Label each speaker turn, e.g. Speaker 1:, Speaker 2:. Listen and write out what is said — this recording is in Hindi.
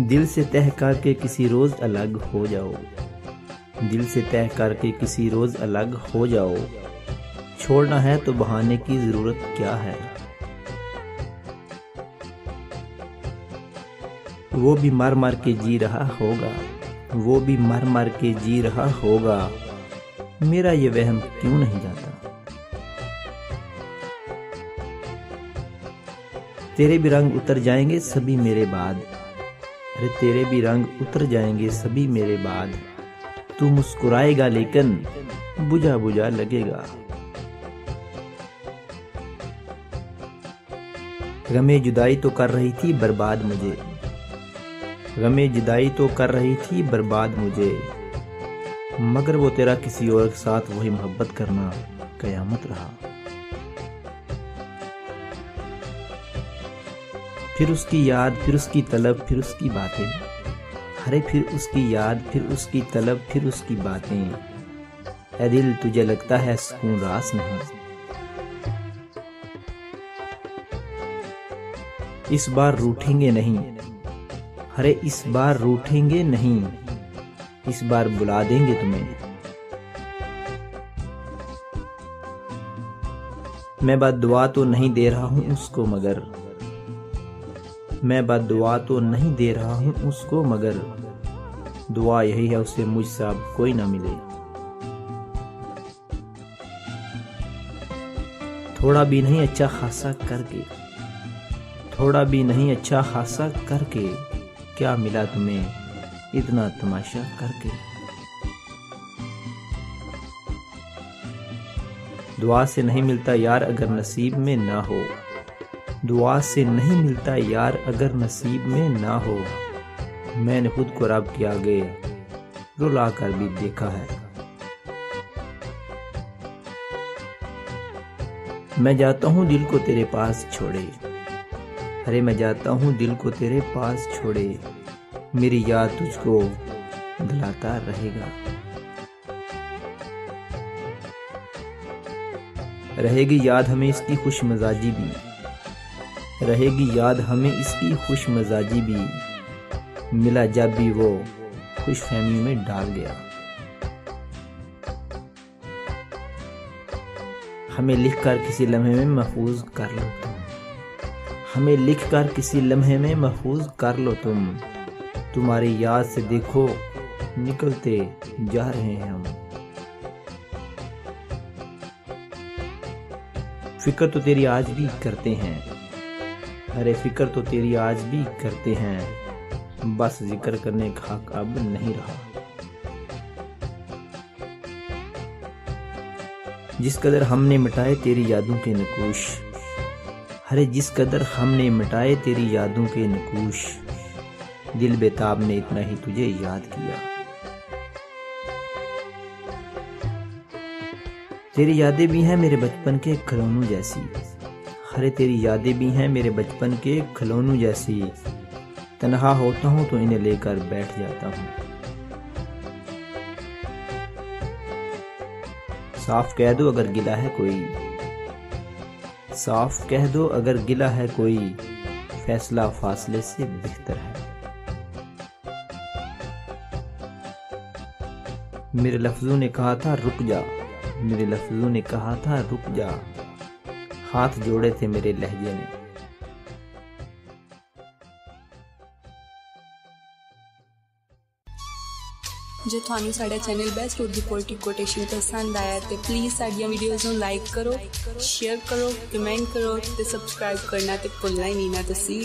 Speaker 1: दिल से तह करके किसी रोज अलग हो जाओ, दिल से तह करके किसी रोज अलग हो जाओ। छोड़ना है तो बहाने की जरूरत क्या है। वो भी मर मर के जी रहा होगा, वो भी मर मर के जी रहा होगा। मेरा ये वहम क्यों नहीं जाता। तेरे भी रंग उतर जाएंगे सभी मेरे बाद, अरे तेरे भी रंग उतर जाएंगे सभी मेरे बाद। तू मुस्कुराएगा लेकिन बुझा बुझा लगेगा। गमे जुदाई तो कर रही थी बर्बाद मुझे, गमे जुदाई तो कर रही थी बर्बाद मुझे। मगर वो तेरा किसी और के साथ वही मोहब्बत करना कयामत रहा। फिर उसकी याद, फिर उसकी तलब, फिर उसकी बातें, अरे फिर उसकी याद, फिर उसकी तलब, फिर उसकी बातें। ऐ दिल तुझे लगता है सुकून रास नहीं। इस बार रूठेंगे नहीं, अरे इस बार रूठेंगे नहीं, इस बार बुला देंगे तुम्हें। मैं बद्दुआ तो नहीं दे रहा हूं उसको मगर, मैं बद्दुआ तो नहीं दे रहा हूं उसको मगर। दुआ यही है उसे मुझसे अब कोई ना मिले। थोड़ा भी नहीं अच्छा खासा करके, थोड़ा भी नहीं अच्छा खासा करके। क्या मिला तुम्हें इतना तमाशा करके। दुआ से नहीं मिलता यार अगर नसीब में ना हो, दुआ से नहीं मिलता यार अगर नसीब में ना हो। मैंने खुद को रब के आगे रुला कर भी देखा है। मैं जाता हूँ दिल को तेरे पास छोड़े, अरे मैं जाता हूँ दिल को तेरे पास छोड़े। मेरी याद तुझको दिलाता रहेगा। रहेगी याद हमें इसकी खुश मजाजी भी, रहेगी याद हमें इसकी खुश मजाजी भी। मिला जब भी वो खुश फहमी में डाल गया। हमें लिखकर किसी लम्हे में महफूज कर लो तुम, हमें लिखकर किसी लम्हे में महफूज कर लो तुम। तुम्हारी याद से देखो निकलते जा रहे हैं हम। फिक्र तो तेरी आज भी करते हैं, अरे फिक्र तो तेरी आज भी करते हैं। बस जिक्र करने का हक अब नहीं रहा। जिस कदर हमने मिटाए तेरी यादों के नकूश, अरे जिस कदर हमने मिटाए तेरी यादों के नकूश। दिल बेताब ने इतना ही तुझे याद किया। तेरी यादें भी हैं मेरे बचपन के खिलौनों जैसी, अरे तेरी यादें भी हैं मेरे बचपन के खिलौनों जैसी। तन्हा होता हूँ तो इन्हें लेकर बैठ जाता हूँ। साफ कह दो अगर गिला है कोई, साफ कह दो अगर गिला है कोई। फैसला फासले से बेहतर है। मेरे लफ्जों ने कहा था रुक जा, मेरे लफ्जों ने कहा था रुक जा। हाथ जोड़े थे मेरे लहजे ने।
Speaker 2: जे थानू साडा channel best Urdu poetic quotation पसंद आया तो प्लीज़ साडियां वीडियोज़ नूं लाइक करो, शेयर करो, कमेंट करो ते सब्सक्राइब करना ते भुलना ही नहीं ना तुसी।